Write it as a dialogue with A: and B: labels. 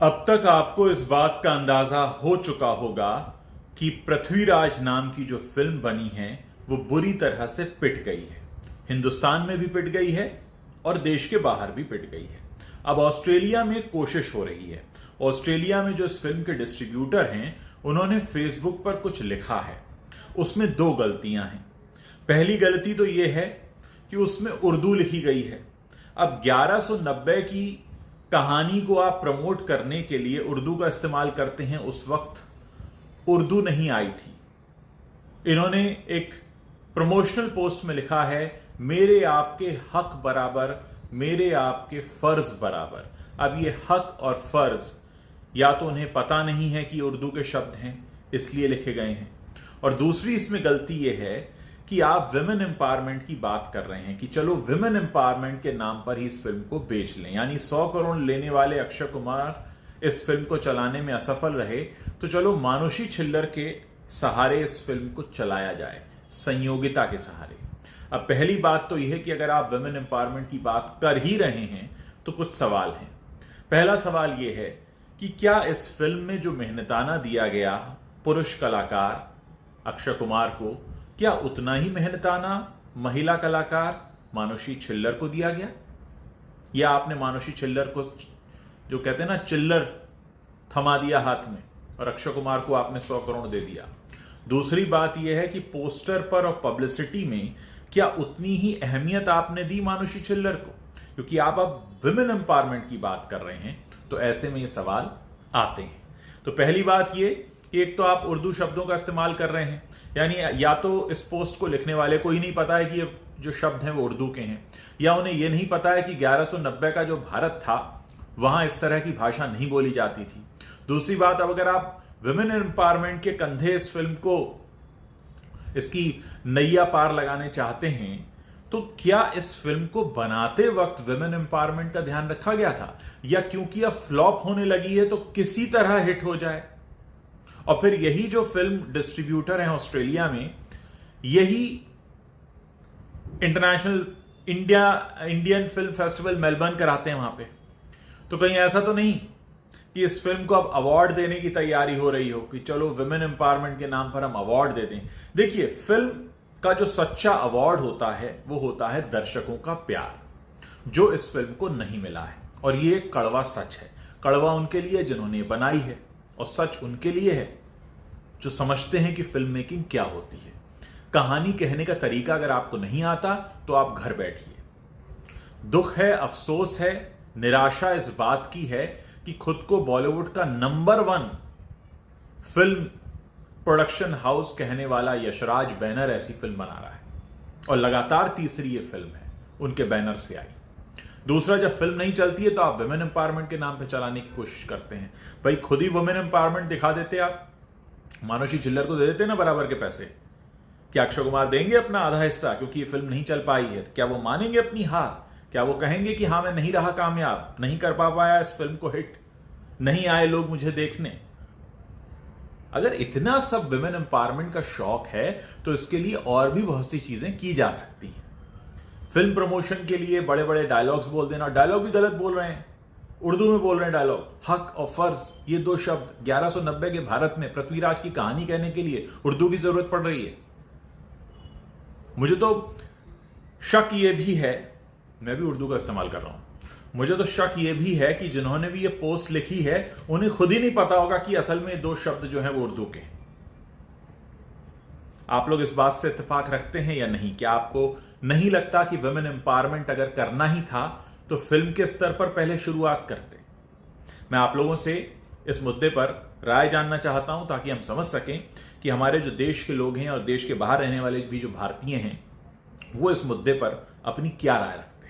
A: अब तक आपको इस बात का अंदाजा हो चुका होगा कि पृथ्वीराज नाम की जो फिल्म बनी है वो बुरी तरह से पिट गई है। हिंदुस्तान में भी पिट गई है और देश के बाहर भी पिट गई है। अब ऑस्ट्रेलिया में कोशिश हो रही है। ऑस्ट्रेलिया में जो इस फिल्म के डिस्ट्रीब्यूटर हैं उन्होंने फेसबुक पर कुछ लिखा है। उसमें दो गलतियां हैं। पहली गलती तो यह है कि उसमें उर्दू लिखी गई है। अब 1190 की कहानी को आप प्रमोट करने के लिए उर्दू का इस्तेमाल करते हैं। उस वक्त उर्दू नहीं आई थी। इन्होंने एक प्रमोशनल पोस्ट में लिखा है, मेरे आपके हक बराबर, मेरे आपके फर्ज बराबर। अब ये हक और फर्ज या तो उन्हें पता नहीं है कि उर्दू के शब्द हैं इसलिए लिखे गए हैं, और दूसरी इसमें गलती यह है कि आप विमेन एम्पावरमेंट की बात कर रहे हैं कि चलो विमेन एम्पावरमेंट के नाम पर ही इस फिल्म को बेच लें। यानी 100 करोड़ लेने वाले अक्षय कुमार इस फिल्म को चलाने में असफल रहे तो चलो मानुषी छिल्लर के सहारे इस फिल्म को चलाया जाए, संयोगिता के सहारे। अब पहली बात तो यह है कि अगर आप विमेन एम्पावरमेंट की बात कर ही रहे हैं तो कुछ सवाल हैं। पहला सवाल यह है कि क्या इस फिल्म में जो मेहनताना दिया गया पुरुष कलाकार अक्षय कुमार को, क्या उतना ही मेहनताना महिला कलाकार मानुषी छिल्लर को दिया गया? या आपने मानुषी छिल्लर को, जो कहते हैं ना, चिल्लर थमा दिया हाथ में और अक्षय कुमार को आपने 100 करोड़ दे दिया? दूसरी बात यह है कि पोस्टर पर और पब्लिसिटी में क्या उतनी ही अहमियत आपने दी मानुषी छिल्लर को? क्योंकि आप अब विमेन एम्पावरमेंट की बात कर रहे हैं तो ऐसे में ये सवाल आते हैं। तो पहली बात ये कि एक तो आप उर्दू शब्दों का इस्तेमाल कर रहे हैं, यानी या तो इस पोस्ट को लिखने वाले को ही नहीं पता है कि ये जो शब्द हैं वो उर्दू के हैं, या उन्हें यह नहीं पता है कि 1190 का जो भारत था वहां इस तरह की भाषा नहीं बोली जाती थी। दूसरी बात, अब अगर आप विमेन एम्पावरमेंट के कंधे इस फिल्म को, इसकी नैया पार लगाने चाहते हैं तो क्या इस फिल्म को बनाते वक्त विमेन एम्पावरमेंट का ध्यान रखा गया था, या क्योंकि अब फ्लॉप होने लगी है तो किसी तरह हिट हो जाए? और फिर यही जो फिल्म डिस्ट्रीब्यूटर हैं ऑस्ट्रेलिया में, यही इंडियन फिल्म फेस्टिवल मेलबर्न कराते हैं वहां पे। तो कहीं ऐसा तो नहीं कि इस फिल्म को अब अवार्ड देने की तैयारी हो रही हो कि चलो विमेन एम्पावरमेंट के नाम पर हम अवार्ड दे दें? देखिए, फिल्म का जो सच्चा अवार्ड होता है वो होता है दर्शकों का प्यार, जो इस फिल्म को नहीं मिला है। और ये कड़वा सच है। कड़वा उनके लिए जिन्होंने बनाई है, और सच उनके लिए है जो समझते हैं कि फिल्म मेकिंग क्या होती है। कहानी कहने का तरीका अगर आपको नहीं आता तो आप घर बैठिए। दुख है, अफसोस है, निराशा इस बात की है कि खुद को बॉलीवुड का नंबर 1 फिल्म प्रोडक्शन हाउस कहने वाला यशराज बैनर ऐसी फिल्म बना रहा है, और लगातार तीसरी ये फिल्म है उनके बैनर से आई। दूसरा, जब फिल्म नहीं चलती है तो आप वुमेन एम्पावरमेंट के नाम पे चलाने की कोशिश करते हैं। भाई खुद ही वुमेन एम्पावरमेंट दिखा देते, आप मानुषी छिल्लर को दे देते ना बराबर के पैसे। क्या अक्षय कुमार देंगे अपना आधा हिस्सा क्योंकि ये फिल्म नहीं चल पाई है? क्या वो मानेंगे अपनी हार? क्या वो कहेंगे कि हाँ मैं नहीं रहा कामयाब, नहीं कर पाया इस फिल्म को हिट, नहीं आए लोग मुझे देखने? अगर इतना सब वुमेन एम्पावरमेंट का शौक है तो इसके लिए और भी बहुत सी चीजें की जा सकती हैं। फिल्म प्रमोशन के लिए बड़े बड़े डायलॉग्स बोल देना, डायलॉग भी गलत बोल रहे हैं, उर्दू में बोल रहे हैं डायलॉग। हक और फर्ज, ये दो शब्द 1190 के भारत में पृथ्वीराज की कहानी कहने के लिए उर्दू की जरूरत पड़ रही है। मुझे तो शक ये भी है, मैं भी उर्दू का इस्तेमाल कर रहा हूं, मुझे तो शक ये भी है कि जिन्होंने भी ये पोस्ट लिखी है उन्हें खुद ही नहीं पता होगा कि असल में दो शब्द जो हैं वो उर्दू के हैं। आप लोग इस बात से इत्तेफाक रखते हैं या नहीं? क्या आपको नहीं लगता कि वुमेन एम्पावरमेंट अगर करना ही था तो फिल्म के स्तर पर पहले शुरुआत करते? मैं आप लोगों से इस मुद्दे पर राय जानना चाहता हूं ताकि हम समझ सकें कि हमारे जो देश के लोग हैं और देश के बाहर रहने वाले भी जो भारतीय हैं वो इस मुद्दे पर अपनी क्या राय रखते हैं।